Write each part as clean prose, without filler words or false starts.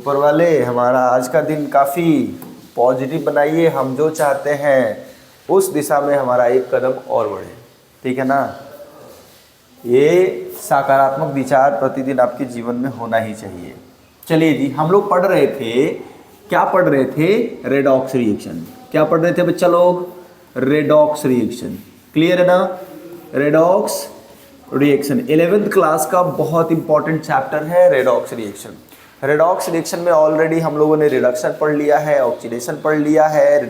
ऊपर वाले हमारा आज का दिन काफ़ी पॉजिटिव बनाइए, हम जो चाहते हैं उस दिशा में हमारा एक कदम और बढ़े, ठीक है ना। ये सकारात्मक विचार प्रतिदिन आपके जीवन में होना ही चाहिए। चलिए जी, हम लोग पढ़ रहे थे, क्या पढ़ रहे थे? Redox reaction. क्या पढ़ रहे थे बच्चा लोग? Redox reaction. क्लियर है ना? रेडॉक्स रिएक्शन 11th क्लास का बहुत इंपॉर्टेंट चैप्टर है रेडॉक्स रिएक्शन। रेडॉक्स रिएक्शन में ऑलरेडी हम लोगों ने रिडक्शन पढ़ लिया है, ऑक्सीडेशन पढ़ लिया है,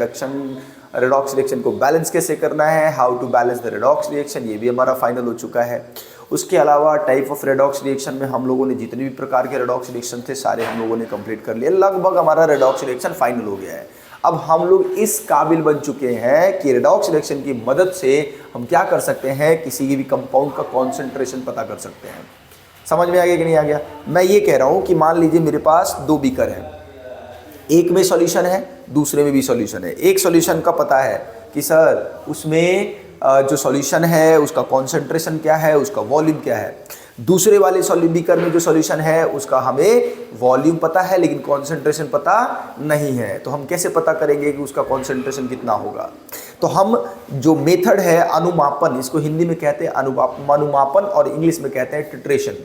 रेडॉक्स रिएक्शन को बैलेंस कैसे करना है, how to balance the redox reaction, ये भी हमारा फाइनल हो चुका है। उसके अलावा टाइप ऑफ रेडॉक्स रिएक्शन में हम लोगों ने जितने भी प्रकार के रेडॉक्स रिएक्शन थे सारे हम लोगों ने कंप्लीट कर लिए। लगभग हमारा रेडॉक्स रिएक्शन फाइनल हो गया है। अब हम लोग इस काबिल बन चुके हैं कि रेडॉक्स रिएक्शन की मदद से हम क्या कर सकते हैं, किसी भी कंपाउंड का कॉन्सेंट्रेशन पता कर सकते हैं। समझ में आ गया कि नहीं आ गया? मैं ये कह रहा हूँ कि मान लीजिए मेरे पास 2 बीकर हैं, एक में सॉल्यूशन है, दूसरे में भी सॉल्यूशन है। एक सॉल्यूशन का पता है कि सर उसमें जो सॉल्यूशन है उसका कॉन्सेंट्रेशन क्या है, उसका वॉल्यूम क्या है। दूसरे वाले बीकर में जो सॉल्यूशन है उसका हमें वॉल्यूम पता है लेकिन कॉन्सेंट्रेशन पता नहीं है। तो हम कैसे पता करेंगे कि उसका कॉन्सेंट्रेशन कितना होगा? तो हम जो मेथड है अनुमापन, इसको हिंदी में कहते हैं अनुमापन और इंग्लिश में कहते हैं टिट्रेशन,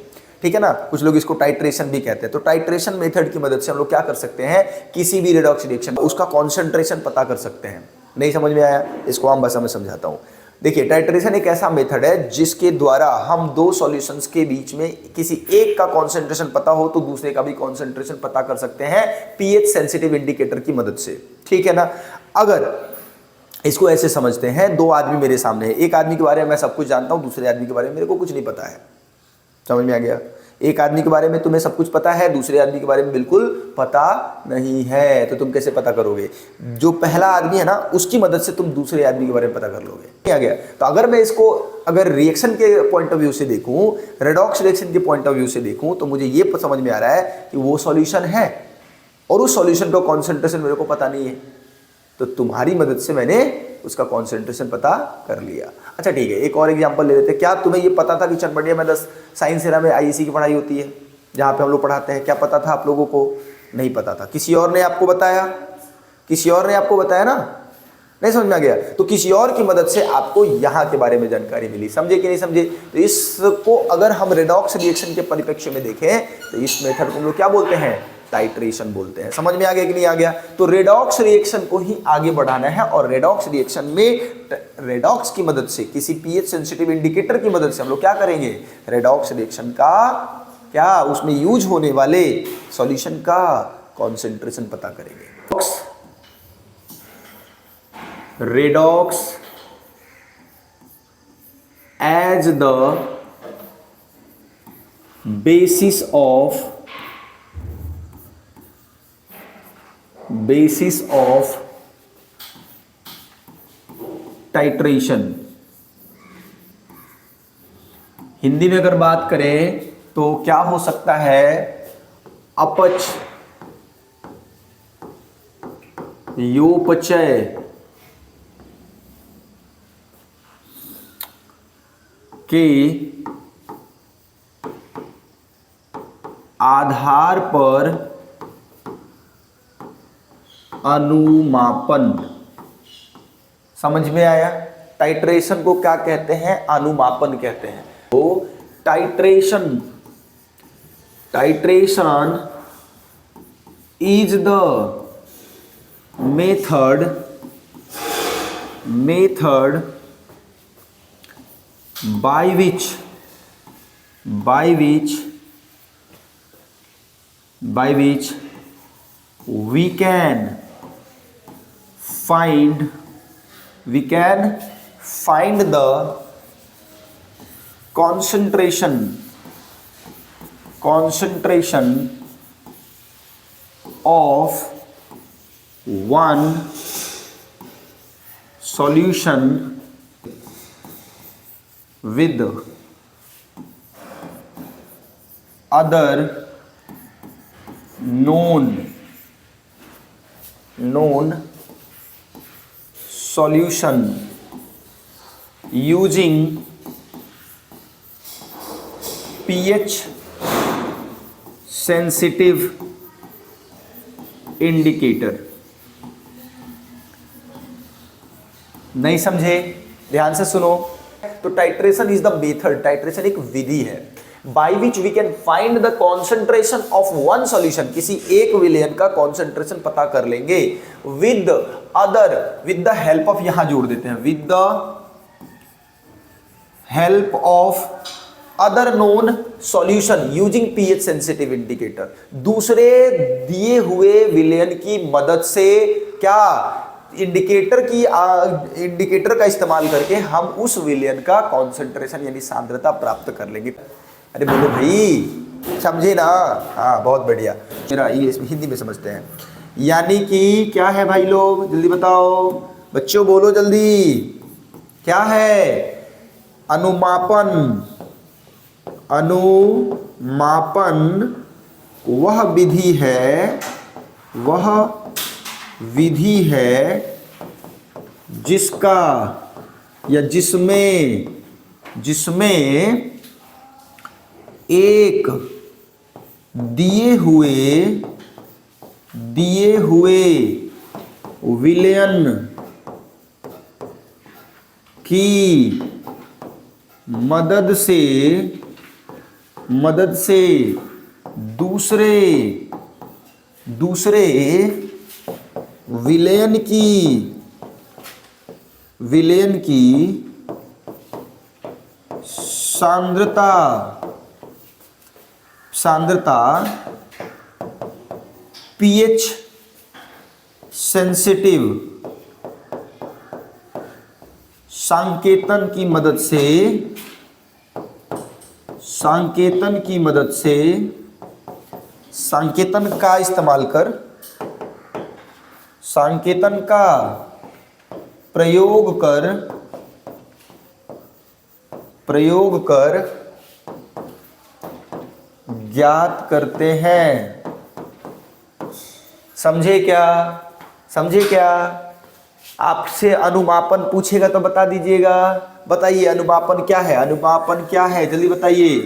ठीक है ना। कुछ लोग इसको टाइट्रेशन भी कहते हैं। तो टाइट्रेशन मेथड की मदद से हम लोग क्या कर सकते हैं, किसी भी रेडॉक्स रिएक्शन उसका कॉन्सेंट्रेशन पता कर सकते हैं। नहीं समझ में आया? इसको आम भाषा में समझाता हूँ। देखिए, टाइट्रेशन एक ऐसा मेथड है जिसके द्वारा हम 2 सॉल्यूशंस के बीच में किसी एक का कॉन्सेंट्रेशन पता हो तो दूसरे का भी कॉन्सेंट्रेशन पता कर सकते हैं पीएच सेंसिटिव इंडिकेटर की मदद से, ठीक है ना। अगर इसको ऐसे समझते हैं, 2 आदमी मेरे सामने है, एक आदमी के बारे में मैं सब कुछ जानता हूं, दूसरे आदमी के बारे में मेरे को कुछ नहीं पता है। समझ में आ गया? एक आदमी के बारे में तुम्हें सब कुछ पता है, दूसरे आदमी के बारे में बिल्कुल पता नहीं है, तो तुम कैसे पता करोगे? जो पहला आदमी है ना उसकी मदद से तुम दूसरे आदमी के बारे में पता कर लोगे। क्या गया? तो अगर मैं इसको रिएक्शन के पॉइंट ऑफ व्यू से देखूं, रेडॉक्स रिएक्शन के पॉइंट ऑफ व्यू से देखूं, तो मुझे ये समझ में आ रहा है कि वो सॉल्यूशन है और उस सॉल्यूशन का कॉन्सेंट्रेशन मेरे को पता नहीं है, तो तुम्हारी मदद से मैंने उसका कॉन्सेंट्रेशन पता कर लिया। अच्छा ठीक है, एक और एग्जांपल ले लेते हैं। क्या तुम्हें ये पता था कि चनबटिया में 10 साइंस एरा में आईईसी की पढ़ाई होती है, जहाँ पे हम लोग पढ़ाते हैं? क्या पता था आप लोगों को? नहीं पता था। किसी और ने आपको बताया? किसी और ने आपको बताया ना? नहीं समझ में आ गया? तो किसी और की मदद से आपको यहाँ के बारे में जानकारी मिली। समझे कि नहीं समझे? तो इसको अगर हम रेडॉक्स रिएक्शन के परिप्रेक्ष्य में देखें तो इस मेथड को हम लोग क्या बोलते हैं? टाइट्रेशन बोलते हैं। समझ में आ गया कि नहीं आ गया? तो रेडॉक्स रिएक्शन को ही आगे बढ़ाना है और रेडॉक्स रिएक्शन में रेडॉक्स की मदद से, किसी पीएच सेंसिटिव इंडिकेटर की मदद से हम लोग क्या करेंगे? रेडॉक्स रिएक्शन का क्या उसमें यूज होने वाले सॉल्यूशन का कॉन्सेंट्रेशन पता करेंगे। Redox as the basis of titration. Hindi में अगर बात करें तो क्या हो सकता है? अपच, योपचय के आधार पर अनुमापन। समझ में आया? टाइट्रेशन को क्या कहते हैं? अनुमापन कहते हैं। तो titration is the method by which we can find the concentration of one solution with other known solution using pH sensitive indicator. नहीं समझे? ध्यान से सुनो। तो titration is the method, titration एक विधि है by which we can find the concentration of one solution, किसी एक विलेयन का कॉन्सेंट्रेशन पता कर लेंगे with other, with the help of, यहां जोड़ देते हैं, with the help of other known solution using pH sensitive indicator, दूसरे दिए हुए विलेयन की मदद से, क्या, इंडिकेटर का इस्तेमाल करके हम उस विलेयन का कॉन्सेंट्रेशन यानी सांद्रता प्राप्त कर लेंगे। अरे बोलो भाई, समझे ना? हाँ बहुत बढ़िया। मेरा ये हिंदी में समझते हैं। यानी कि क्या है भाई लोग, जल्दी बताओ बच्चों, बोलो जल्दी, क्या है? अनुमापन। अनुमापन वह विधि है, वह विधि है जिसका या जिसमें एक दिए हुए विलेयन की मदद से दूसरे विलेयन की सांद्रता पीएच सेंसिटिव संकेतन की मदद से संकेतन का इस्तेमाल कर, संकेतन का प्रयोग कर ज्ञात करते हैं। समझे क्या? आपसे अनुमापन पूछेगा तो बता दीजिएगा। बताइए अनुमापन क्या है? अनुमापन क्या है, जल्दी बताइए।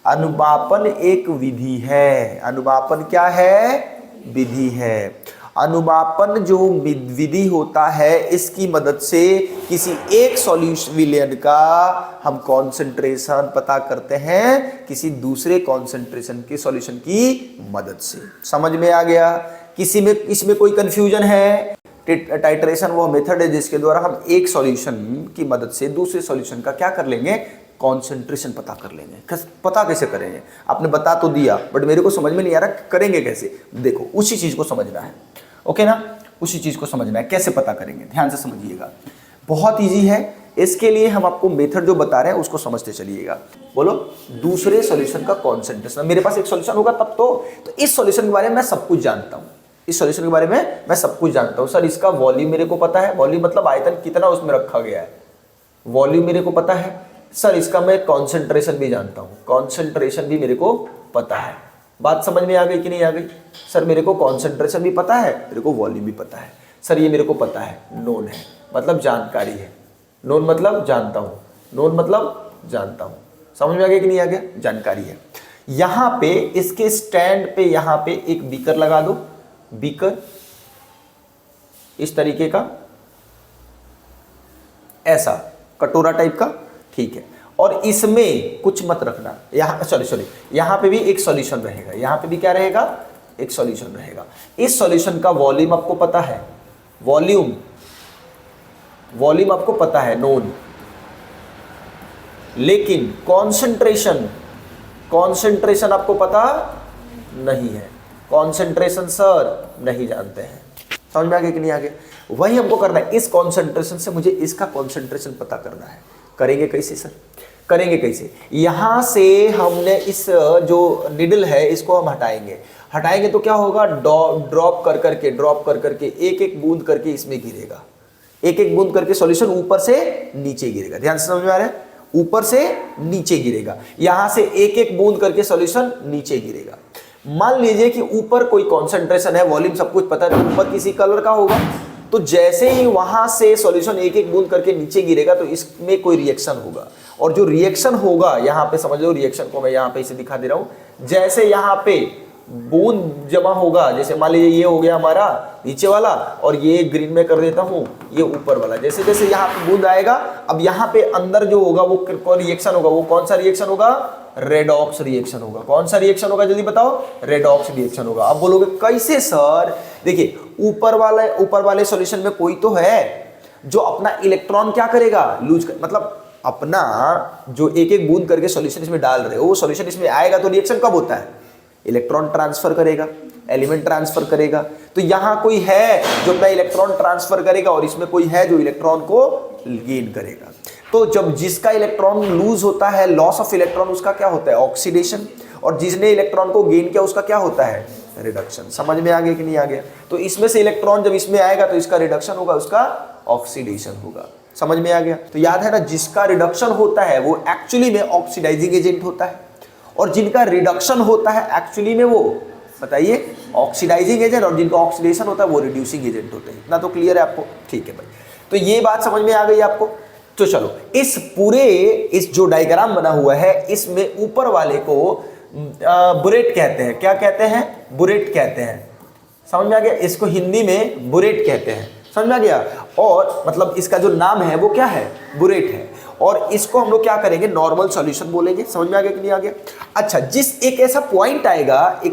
अनुमापन एक विधि है। अनुमापन क्या है? विधि है। अनुमापन जो विधि होता है, इसकी मदद से किसी एक सॉल्यूशन विलेयन का हम कॉन्सेंट्रेशन पता करते हैं किसी दूसरे कॉन्सेंट्रेशन के सॉल्यूशन की मदद से। समझ में आ गया? इसमें कोई कंफ्यूजन है? टाइट्रेशन वो मेथड है जिसके द्वारा हम एक सॉल्यूशन की मदद से दूसरे सॉल्यूशन का क्या कर लेंगे? कॉन्सेंट्रेशन पता कर लेंगे। पता कैसे करेंगे? आपने बता तो दिया, बट मेरे को समझ में नहीं आ रहा करेंगे कैसे। देखो उसी चीज को समझना है, ओके ना? उसी चीज को समझना है, कैसे पता करेंगे, ध्यान से समझिएगा। बहुत इजी है। इसके लिए हम आपको मेथड जो बता रहे हैं उसको समझते चलिएगा। बोलो, दूसरे सॉल्यूशन का कॉन्सेंट्रेशन। मेरे पास एक सॉल्यूशन होगा तब तो इस सॉल्यूशन के बारे में मैं सब कुछ जानता हूं। इस सॉल्यूशन के बारे में मैं सब कुछ जानता हूं। सर इसका वॉल्यूम मेरे को पता है, वॉल्यूम मतलब आयतन कितना उसमें रखा गया है, वॉल्यूम मेरे को पता है। सर इसका मैं कॉन्सेंट्रेशन भी जानता हूं, कॉन्सेंट्रेशन भी मेरे को पता है। बात समझ में आ गई कि नहीं आ गई? सर मेरे को कॉन्सेंट्रेशन भी पता है, मेरे को वॉल्यूम भी पता है। सर ये मेरे को पता है, नोन है, मतलब जानकारी है। नोन मतलब जानता हूं, नोन मतलब जानता हूं। समझ में आ गया कि नहीं आ गया? जानकारी है। यहां पे इसके स्टैंड पे यहां पे एक बीकर लगा दो, बीकर इस तरीके का, ऐसा कटोरा टाइप का, ठीक है। और इसमें कुछ मत रखना। यहां सॉरी यहां पे भी एक सॉल्यूशन रहेगा, यहां पे भी क्या रहेगा? एक सॉल्यूशन रहेगा। इस सॉल्यूशन का वॉल्यूम आपको पता है, वॉल्यूम आपको पता है, नोन। लेकिन कॉन्सेंट्रेशन आपको पता नहीं है। कॉन्सेंट्रेशन सर नहीं जानते हैं। समझ में आ गया कि नहीं आ गया? वही हमको करना है। इस कॉन्सेंट्रेशन से मुझे इसका कॉन्सेंट्रेशन पता करना है। करेंगे कैसे सर? करेंगे कैसे? यहां से हमने इस जो निडल है इसको हम हटाएंगे तो क्या होगा? ड्रॉप कर करके एक एक बूंद करके इसमें गिरेगा, एक एक बूंद करके सॉल्यूशन ऊपर से नीचे गिरेगा। ध्यान से समझ में आ रहा है? ऊपर से नीचे गिरेगा। यहां से एक एक बूंद करके सॉल्यूशन नीचे गिरेगा। मान लीजिए कि ऊपर कोई कॉन्सेंट्रेशन है, वॉल्यूम सब कुछ पता है, तो ऊपर किसी कलर का होगा। तो जैसे ही वहां से सॉल्यूशन एक एक बूंद करके नीचे गिरेगा तो इसमें कोई रिएक्शन होगा, और जो रिएक्शन होगा यहां पे समझ लो, रिएक्शन को मैं यहां पे इसे दिखा दे रहा हूं। जैसे यहां पे बूंद जमा होगा, जैसे मान लीजिए ये हो गया हमारा नीचे वाला और ये ग्रीन में कर देता हूँ ये ऊपर वाला, जैसे जैसे यहाँ पे बूंद आएगा, अब यहाँ पे अंदर जो होगा वो रिएक्शन होगा, वो कौन सा रिएक्शन होगा? रेडॉक्स रिएक्शन होगा। कौन सा रिएक्शन होगा जल्दी बताओ? रेडॉक्स रिएक्शन होगा। अब बोलोगे कैसे सर? देखिए ऊपर वाले सॉल्यूशन में कोई तो है जो अपना इलेक्ट्रॉन क्या करेगा? लूज कर, मतलब अपना जो एक एक बूंद करके सॉल्यूशन इसमें डाल रहे हो वो सॉल्यूशन इसमें आएगा तो रिएक्शन कब होता है? इलेक्ट्रॉन ट्रांसफर करेगा, एलिमेंट ट्रांसफर करेगा। तो यहां कोई है जो अपना इलेक्ट्रॉन ट्रांसफर करेगा और इसमें कोई है जो इलेक्ट्रॉन को गेन करेगा। तो जब जिसका इलेक्ट्रॉन लूज होता है, लॉस ऑफ इलेक्ट्रॉन, उसका क्या होता है? ऑक्सीडेशन। और जिसने इलेक्ट्रॉन को गेन किया उसका क्या होता है? रिडक्शन। समझ में आ गया कि नहीं आ गया? तो इसमें से इलेक्ट्रॉन जब इसमें आएगा तो इसका रिडक्शन होगा, उसका ऑक्सीडेशन होगा। समझ में आ गया? तो याद है ना, जिसका रिडक्शन होता है वो एक्चुअली में ऑक्सीडाइजिंग एजेंट होता है और जिनका रिडक्शन होता है एक्चुअली में वो, बताइए, ऑक्सीडाइजिंग एजेंट, और जिनका ऑक्सीडेशन होता है वो रिड्यूसिंग एजेंट होते हैं। इतना तो क्लियर है आपको? ठीक है भाई, तो ये बात समझ में आ गई आपको। तो चलो इस जो डायग्राम बना हुआ है इसमें ऊपर वाले को बुरेट कहते हैं। क्या कहते हैं? बुरेट कहते हैं। समझ में आ गया? इसको हिंदी में बुरेट कहते हैं। समझ में आ गया? और मतलब इसका जो नाम है वो क्या है? बुरेट है। और इसको हम लोग क्या करेंगे? नॉर्मल सॉल्यूशन बोलेंगे। समझ में आ गया कि नहीं आ गया? अच्छा, एक ऐसा पॉइंट आएगा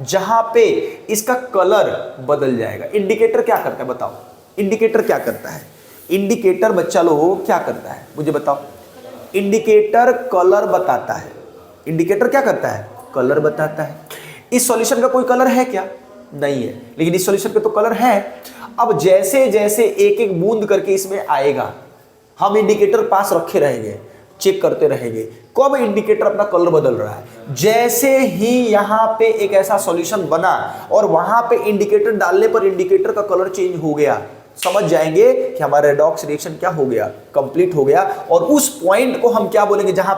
जहां पे इसका कलर बदल जाएगा। इंडिकेटर क्या करता है बताओ? इंडिकेटर क्या करता है? इंडिकेटर बच्चा लोग क्या करता है मुझे बताओ? इंडिकेटर कलर बताता है। इंडिकेटर क्या करता है? कलर बताता है। इस सॉल्यूशन का कोई कलर है क्या? नहीं है, लेकिन इस सॉल्यूशन के तो कलर है। अब जैसे जैसे एक एक बूंद करके इसमें आएगा, हम इंडिकेटर पास रखे रहेंगे, चेक करते रहेंगे कब इंडिकेटर अपना कलर बदल रहा है। जैसे ही यहां पे एक ऐसा सॉल्यूशन बना और वहां पे इंडिकेटर डालने पर इंडिकेटर का कलर चेंज हो गया, समझ जाएंगे कि हमारा रेडॉक्स रिएक्शन क्या हो गया? कंप्लीट हो गया। और उस पॉइंट को हम क्या बोलेंगे? जहां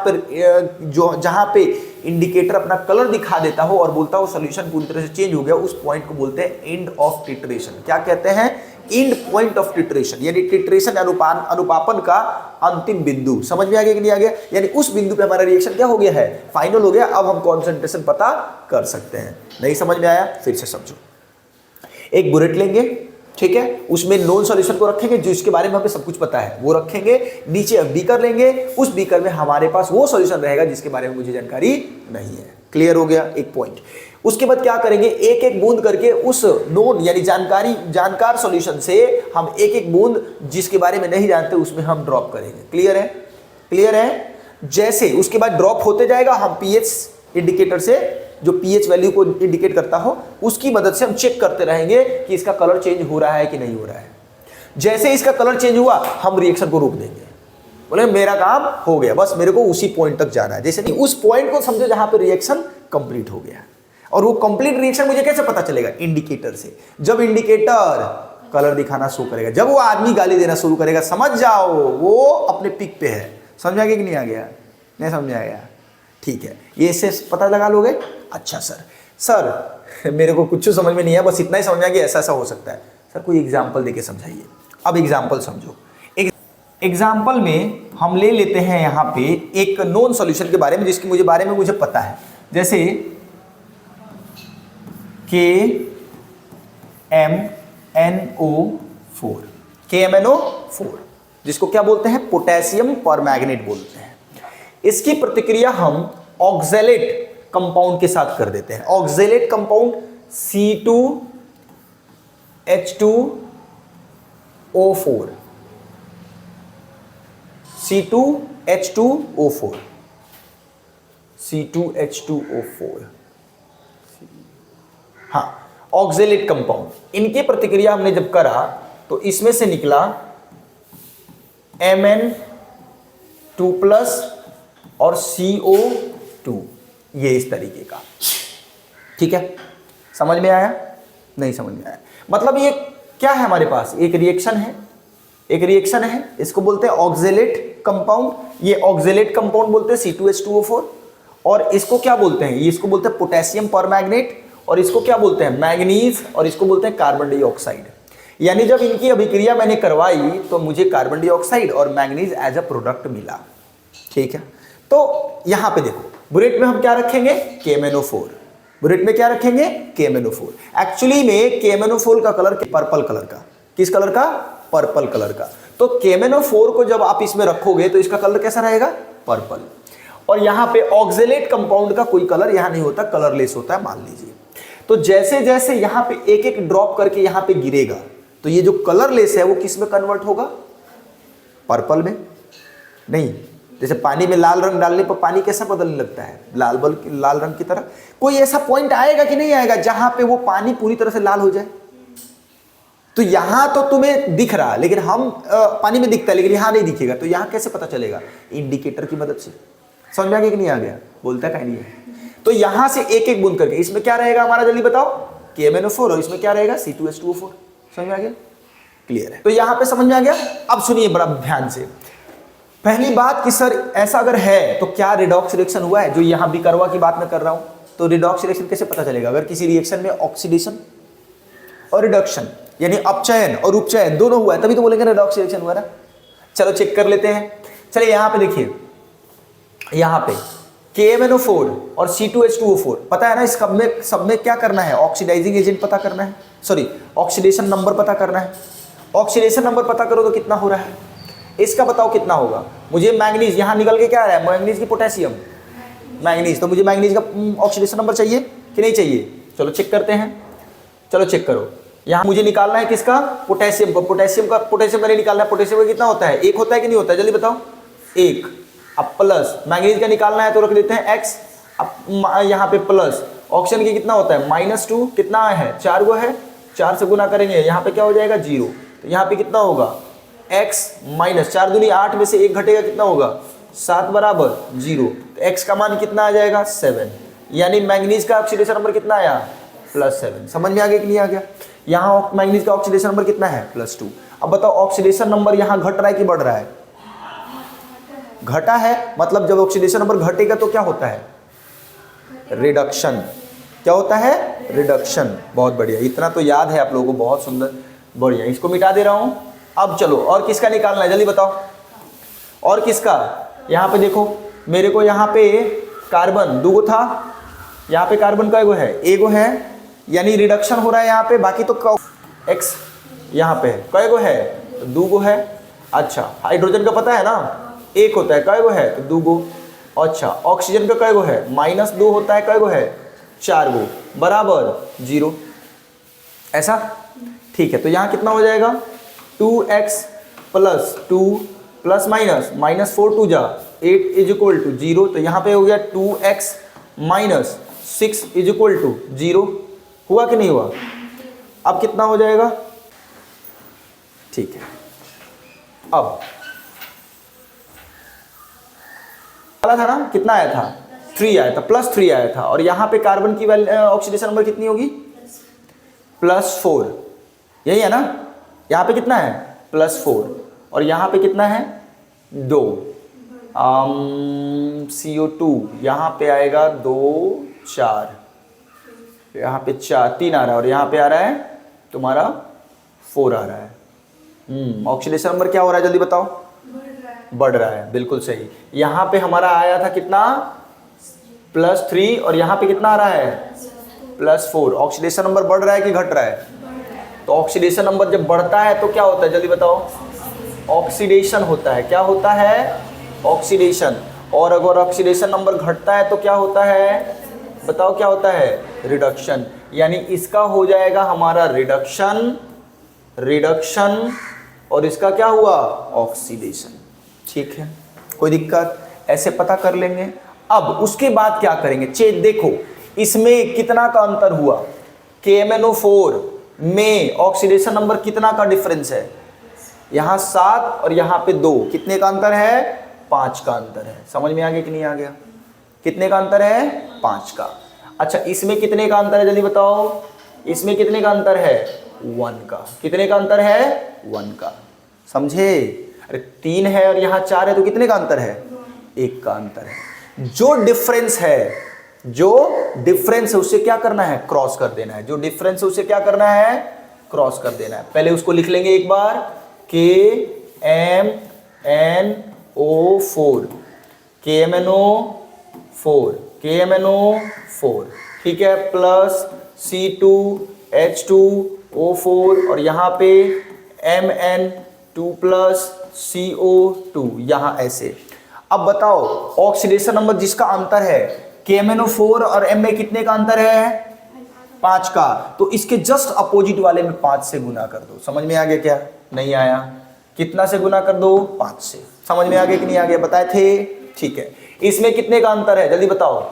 पे इंडिकेटर अपना कलर दिखा देता हो और बोलता हो सॉल्यूशन पूरी तरह से चेंज हो गया, उस पॉइंट को बोलते हैं एंड ऑफ टिट्रेशन। क्या कहते हैं? एंड पॉइंट ऑफ टिट्रेशन, यानी टिट्रेशन अनुपापन का अंतिम बिंदु। समझ में आ गया कि नहीं आ गया? यानी उस बिंदु पे हमारा रिएक्शन क्या हो गया है? फाइनल हो गया। अब हम कॉन्सेंट्रेशन पता कर सकते हैं। नहीं समझ में आया? फिर से समझो। एक बुलेट लेंगे, ठीक है, उसमें नॉन सॉल्यूशन को रखेंगे जिसके बारे में हमें सब कुछ पता है, वो रखेंगे। नीचे बीकर लेंगे, उस बीकर में हमारे पास वो सॉल्यूशन रहेगा जिसके बारे में मुझे जानकारी नहीं है। क्लियर हो गया? एक पॉइंट। उसके बाद क्या करेंगे? एक एक बूंद करके उस नोन यानी जानकार सॉल्यूशन से हम एक एक बूंद जिसके बारे में नहीं जानते उसमें हम ड्रॉप करेंगे। क्लियर है? क्लियर है? जैसे उसके बाद ड्रॉप होते जाएगा, हम पीएच इंडिकेटर से, जो पीएच वैल्यू को इंडिकेट करता हो, उसकी मदद से हम चेक करते रहेंगे कि इसका कलर चेंज हो रहा है कि नहीं हो रहा है। जैसे इसका कलर चेंज हुआ हम रिएक्शन को रोक देंगे, बोले मेरा काम हो गया, बस मेरे को उसी पॉइंट तक जाना है। जैसे उस पॉइंट को समझो जहां पे रिएक्शन कंप्लीट हो गया। और वो कंप्लीट रिएक्शन मुझे कैसे पता चलेगा? इंडिकेटर से। जब इंडिकेटर कलर दिखाना शुरू करेगा, जब वो आदमी गाली देना शुरू करेगा, समझ जाओ वो अपने पिक पे है। समझ में आ गया कि नहीं आ गया? नहीं समझ में आया? ठीक है, ये इससे पता लगा लोगे। अच्छा सर मेरे को कुछ समझ में नहीं है, बस इतना ही समझ में आ गया ऐसा ऐसा हो सकता है। सर कोई एग्जाम्पल देके समझाइए। अब एग्जाम्पल समझो। एग्जाम्पल में हम ले लेते हैं यहाँ पे एक नॉन सॉल्यूशन के बारे में जिसके बारे में मुझे पता है, जैसे KMNO4 जिसको क्या बोलते हैं? पोटेशियम परमैंगनेट बोलते हैं। इसकी प्रतिक्रिया हम ऑक्सैलेट कंपाउंड के साथ कर देते हैं। ऑक्सैलेट कंपाउंड C2H2O4 हाँ, ऑक्सैलेट कंपाउंड। इनकी प्रतिक्रिया हमने जब करा तो इसमें से निकला Mn2+ और CO2, ये इस तरीके का। ठीक है, समझ में आया? नहीं समझ में आया? मतलब ये क्या है हमारे पास? एक रिएक्शन है, इसको बोलते हैं ऑक्सैलेट कंपाउंड। ये ऑक्सैलेट कंपाउंड बोलते हैं C2H2O4। और इसको क्या बोलते हैं? ये इसको बोलते हैं पोटेशियम परमैंगनेट, और इसको क्या बोलते हैं? मैंगनीज, और इसको बोलते हैं कार्बन डाइऑक्साइड। यानी जब इनकी अभिक्रिया मैंने करवाई तो मुझे कार्बन डाइऑक्साइड और मैंगनीज एज अ प्रोडक्ट मिला। ठीक है, तो यहां पे देखो बुलेट में हम क्या रखेंगे? KMNO4। बुलेट में क्या रखेंगे? KMnO4। एक्चुअली में KMnO4 का कलर पर्पल कलर का, किस कलर का? पर्पल कलर का। तो KMnO4 को जब आप इसमें रखोगे तो इसका कलर कैसा रहेगा? पर्पल। और यहां पे ऑक्जेलेट कंपाउंड का कोई कलर यहां नहीं होता, कलरलेस होता है मान लीजिए। तो जैसे जैसे यहां पे एक एक ड्रॉप करके यहां पे गिरेगा तो ये जो कलरलेस है वो किस में कन्वर्ट होगा? पर्पल में। नहीं, जैसे पानी में लाल रंग डालने पर पानी कैसा बदलने लगता है? लाल रंग की तरह। कोई ऐसा पॉइंट आएगा कि नहीं आएगा जहां पे वो पानी पूरी तरह से लाल हो जाए? तो यहां तो तुम्हें दिख रहा है, लेकिन हम पानी में दिखता है लेकिन यहां नहीं दिखेगा, तो यहां कैसे पता चलेगा? इंडिकेटर की मदद से। समझ में आ गया कि नहीं आ गया? बोलता है नहीं है। तो यहां से एक एक बूंद करके, इसमें क्या रहेगा हमारा जल्दी बताओ? KMnO4, और इसमें क्या रहेगा? C2H2O4। समझ में आ गया? क्लियर है? तो यहां पे समझ में आ गया। अब सुनिए बड़ा ध्यान से। पहली बात कि सर ऐसा अगर है तो क्या रिडॉक्स रिएक्शन हुआ है? जो यहां बिकरवा की बात मैं कर रहा हूं, तो रिडॉक्स रिएक्शन कैसे पता चलेगा? अगर किसी रिएक्शन में ऑक्सीडेशन और रिडक्शन यानी अपचयन और उपचयन दोनों हुआ है तभी तो बोलेंगे रिडॉक्स रिएक्शन हुआ ना। चलो चेक कर लेते हैं। चलिए यहां पे देखिए, यहां पे KMnO4 और C2H2O4 पता है ना, इस सब में क्या करना है? ऑक्सीडाइजिंग एजेंट पता करना है, सॉरी ऑक्सीडेशन नंबर पता करना है। ऑक्सीडेशन नंबर पता करो तो कितना हो रहा है इसका बताओ कितना होगा? मुझे मैंगनीज यहां निकल के क्या आ रहा है? मैंगनीज की पोटेशियम, मैंगनीज, तो मुझे मैंगनीज का ऑक्सीडेशन नंबर चाहिए कि नहीं चाहिए? चलो चेक करते हैं। चलो चेक करो। यहां मुझे निकालना है किसका? पोटेशियम का। पोटेशियम का नहीं निकालना है। पोटेशियम का कितना होता है? 1 होता है कि नहीं होता है? जल्दी बताओ। 1। अब प्लस मैंगनीज का निकालना है तो रख देते हैं X। अब यहाँ पे प्लस ऑक्सीजन की कितना होता है? -2। कितना है? 4 गो है, 4 से गुना करेंगे, यहाँ पे क्या हो जाएगा? 0। तो यहाँ पे कितना होगा? X माइनस 4 दूनी 8 में से 1 घटेगा, कितना होगा? 7 बराबर 0। तो X का मान कितना आ जाएगा? 7। यानी मैंगनीज का ऑक्सीडेशन नंबर कितना आया? +7। समझ में आ गया कि नहीं आ गया? यहाँ मैंगनीज का ऑक्सीडेशन नंबर कितना है? +2। अब बताओ ऑक्सीडेशन नंबर यहाँ घट रहा है कि बढ़ रहा है? घटा है। मतलब जब ऑक्सीडेशन नंबर घटेगा तो क्या होता है? रिडक्शन। क्या होता है? रिडक्शन। बहुत बढ़िया, इतना तो याद है आप लोगों को, बहुत सुंदर, बढ़िया। इसको मिटा दे रहा हूं। अब चलो और किसका निकालना है जल्दी बताओ? और किसका? यहाँ पे देखो, मेरे को यहाँ पे कार्बन 2 गो था, यहाँ पे कार्बन का 1 गो है, 1 गो है, यानी रिडक्शन हो रहा है यहाँ पे। बाकी तो X यहाँ पे कई गो है? 2 गो है। अच्छा, हाइड्रोजन का पता है ना, 1 होता है, कई गो है? तो 2 गो। अच्छा, ऑक्सीजन का कई गो है? -2 होता है, कई गो है? 4 गो, बराबर 0। ऐसा ठीक है। तो यहाँ कितना हो जाएगा? 2x + 2 प्लस माइनस -4 2 जा 8 = 0। तो यहाँ पे हो गया 2x - 6 = 0। हुआ कि नहीं हुआ? अब कितना हो जाएगा? ठीक है। अब वाला था ना, कितना आया था? 3 आया था, +3 आया था। और यहाँ पे कार्बन की ऑक्सीडेशन नंबर कितनी होगी? +4। यही है ना? यहाँ पे कितना है? +4। और यहाँ पे कितना है? 2। CO2 यहाँ पे आएगा 2 4, यहाँ पे 3 आ रहा है, और यहाँ पे आ रहा है तुम्हारा 4 आ रहा है। ऑक्सीडेशन नंबर क्या हो रहा है जल्दी बताओ? बढ़ रहा है, बिल्कुल सही। यहाँ पे हमारा आया था कितना? +3, और यहाँ पे कितना आ रहा है? +4। ऑक्सीडेशन नंबर बढ़ रहा है कि घट रहा है? तो ऑक्सीडेशन नंबर जब बढ़ता है तो क्या होता है जल्दी बताओ? ऑक्सीडेशन होता है। क्या होता है? ऑक्सीडेशन। और अगर ऑक्सीडेशन नंबर घटता है तो क्या होता है? बताओ क्या होता है? रिडक्शन। यानी इसका हो जाएगा हमारा रिडक्शन, और इसका क्या हुआ? ऑक्सीडेशन। ठीक है, कोई दिक्कत? ऐसे पता कर लेंगे। अब उसके बाद क्या करेंगे? देखो इसमें कितना का अंतर हुआ? KMnO4 में ऑक्सीडेशन नंबर कितना का डिफरेंस है? यहाँ 7 और यहाँ पे 2। कितने का अंतर है? 5 का अंतर है। समझ में आ गया कि नहीं आ गया? कितने का अंतर है? 5 का। अच्छा, इसमें कितने का अंतर है जल्दी बताओ? इसमें कितने का अंतर है? 1 का। कितने का अंतर है? 1 का। समझे? अरे 3 है और यहाँ 4 है, तो कितने का अंतर है? 1 का अंतर है। जो डिफरेंस है उसे क्या करना है? क्रॉस कर देना है। जो डिफरेंस है उसे क्या करना है? क्रॉस कर देना है। पहले उसको लिख लेंगे एक बार, KMnO4, KMnO4। ठीक है, प्लस C2H2O4 और यहाँ पे Mn2+CO2 यहाँ ऐसे। अब बताओ ऑक्सीडेशन नंबर जिसका अंतर है KMnO4 और M में कितने का अंतर है? 5 का। तो इसके जस्ट अपोजिट वाले में 5 से गुना कर दो। समझ में आ गया क्या? नहीं आया? कितना से गुना कर दो? 5 से। समझ में आ गया कि नहीं आ गया? बताए थे? ठीक है। इसमें कितने का अंतर है जल्दी बताओ?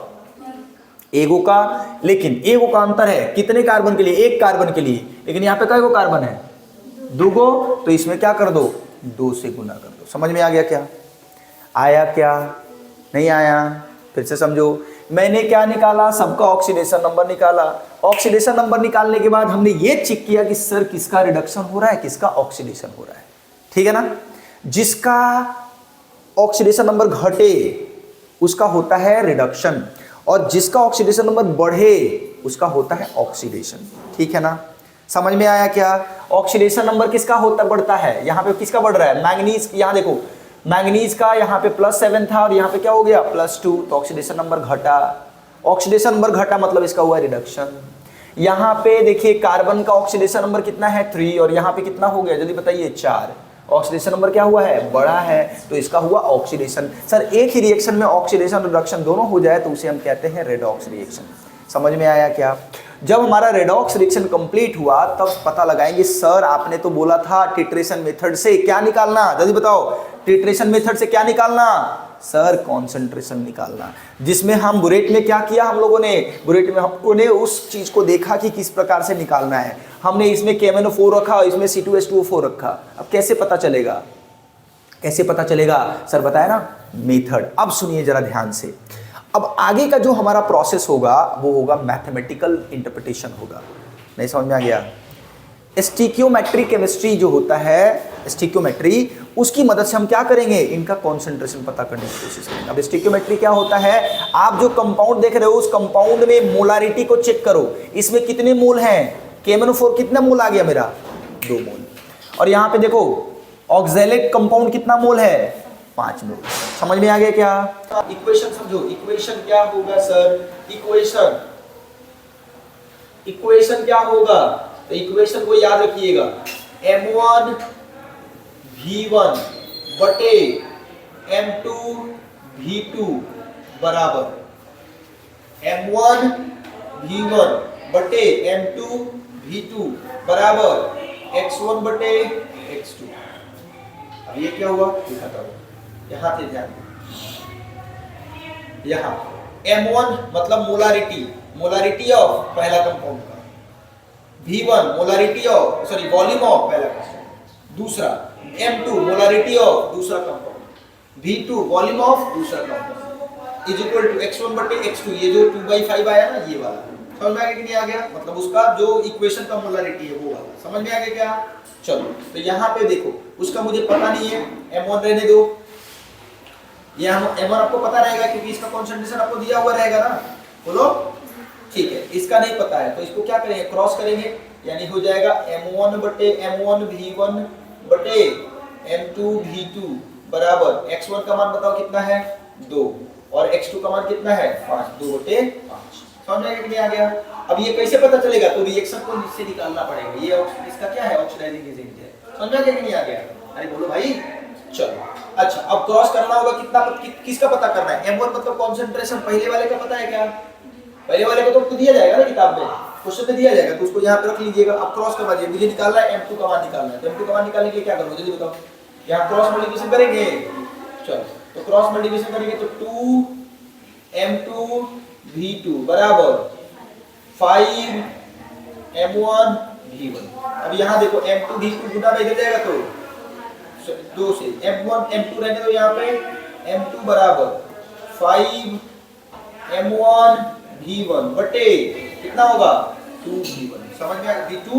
एगो का। लेकिन एगो का अंतर है कितने कार्बन के लिए? एक कार्बन के लिए। लेकिन यहाँ पे कई गो कार्बन है? 2 गो। तो इसमें क्या कर दो? 2 से गुना कर दो। समझ में आ गया क्या? आया क्या? नहीं आया? फिर से समझो। मैंने क्या निकाला? सबका ऑक्सीडेशन नंबर निकाला। ऑक्सीडेशन नंबर निकालने के बाद हमने ये चेक किया कि सर किसका रिडक्शन हो रहा है, किसका ऑक्सीडेशन हो रहा है। ठीक है ना? जिसका ऑक्सीडेशन नंबर घटे उसका होता है रिडक्शन, और जिसका ऑक्सीडेशन नंबर बढ़े उसका होता है ऑक्सीडेशन। ठीक है ना? समझ में आया क्या? ऑक्सीडेशन नंबर किसका होता बढ़ता है? यहाँ पे किसका बढ़ रहा है? मैंगनीज। यहाँ देखो मैंगनीज का यहाँ पे +7 था और यहाँ पे क्या हो गया? +2। तो ऑक्सीडेशन नंबर घटा। ऑक्सीडेशन नंबर घटा मतलब इसका हुआ रिडक्शन। यहाँ पे देखिए कार्बन का ऑक्सीडेशन नंबर कितना है? 3 और यहाँ पे कितना हो गया जल्दी बताइए? 4। ऑक्सीडेशन नंबर क्या हुआ है? बड़ा है, तो इसका हुआ ऑक्सीडेशन। सर एक ही रिएक्शन में ऑक्सीडेशन रिडक्शन दोनों हो जाए तो उसे हम कहते हैं रेडॉक्स रिएक्शन। समझ में आया क्या? जब हमारा रेडॉक्स रिएक्शन कंप्लीट हुआ तब पता लगाएंगे सर आपने तो बोला था टिट्रेशन मेथड से क्या निकालना, जल्दी बताओ। टिट्रेशन मेथड से क्या निकालना? सर कॉन्सेंट्रेशन निकालना। जिसमें हम बुरेट में क्या किया हम लोगों ने? बुरेट में हम लोगों ने उस चीज को देखा कि किस प्रकार से निकालना है। हमने इसमें KMnO4 रखा, इसमें C2H2O4 रखा। अब कैसे पता चलेगा? कैसे पता चलेगा? सर बताया ना मेथड। अब सुनिए जरा ध्यान से। अब आगे का जो हमारा प्रोसेस होगा वो होगा मैथमेटिकल इंटरप्रिटेशन होगा। नहीं समझ में आ गया? स्टिक्योमेट्री केमिस्ट्री जो होता है, स्टिक्योमेट्री, उसकी मदद से हम क्या करेंगे? इनका कॉन्सेंट्रेशन पता करने की कोशिश करेंगे। अब स्टिक्योमेट्री क्या होता है? आप जो कंपाउंड देख रहे हो उस कंपाउंड में मोलारिटी को चेक करो। इसमें कितने मोल हैं? KMnO4 कितना मोल आ गया मेरा? 2 मोल। और यहाँ पे देखो ऑक्सैलेट कंपाउंड कितना मोल है? 5 मोल। समझ में आ गया क्या? इक्वेशन समझो। इक्वेशन क्या होगा सर? इक्वेशन क्या होगा? तो इक्वेशन को याद रखिएगा, M1 V1 बटे M2 V2 बराबर M1 V1 बटे M2 V2 बराबर X1 बटे X2। अब ये क्या हुआ दिखाता हूं, यहां से ध्यान दो। यहां M1 मतलब मोलारिटी ऑफ पहला कंपाउंड का, V1 molarity of volume of पहला कंपाउंड, दूसरा M2 मोलारिटी ऑफ दूसरा कंपाउंड, V2 वॉल्यूम ऑफ दूसरा compound is equal to X1 बटे X2। ये जो 2/5 आया ना ये वाला, समझ में आ गया कि नहीं आ गया? मतलब उसका जो इक्वेशन का मोलारिटी है वो वाला। समझ में आ गया क्या? चलो तो यहाँ पे देखो उसका मुझे पता नहीं है, M1 रहने दो। ये M1 आपको पता रहेगा क्योंकि इसका कॉन्सेंट्रेशन आपको दिया हुआ रहेगा ना, बोलो ठीक है। इसका नहीं पता है तो इसको क्या करेंगे? क्रॉस करेंगे, यानी हो जाएगा M1 बटे M1 V1 बटे M2 V2 बराबर X1 का मान बताओ कितना है? 2 और X2 का मान कितना है? 5। 2 बटे 5। समझ में आ गया? अब ये कैसे पता चलेगा? तो रिएक्शन को इससे निकालना पड़ेगा। ये इसका क्या है? ऑक्सीडाइजिंग एजेंट है। समझ में आ गया कि नहीं आ गया? अरे बोलो भाई। चलो अच्छा, अब क्रॉस करना होगा कितना किसका पता करना है? M1 मतलब कॉन्सेंट्रेशन पहले वाले का पता है क्या? पहले वाले को तो दिया जाएगा ना किताब में, क्वेश्चन में दिया जाएगा, तो उसको यहाँ पे रख लीजिएगा। अब क्रॉस करवा दीजिए, मुझे निकालना है M2 का मान निकालना है। तो M2 का मान निकालने के लिए क्या करोगे जल्दी बताओ? यहाँ क्रॉस मल्टीप्लिकेशन करेंगे। चलो तो क्रॉस मल्टीप्लिकेशन करेंगे तो 2 M2 V2 बराबर 5 M1 V1। अब यहाँ देखो M2 V2 गुना में इधर जाएगा तो 2 से M1 M2 रहने दो यहाँ पे। M2 बराबर 5 M1 V1 बटे कितना होगा? 2 V1। समझ में आ गया? V2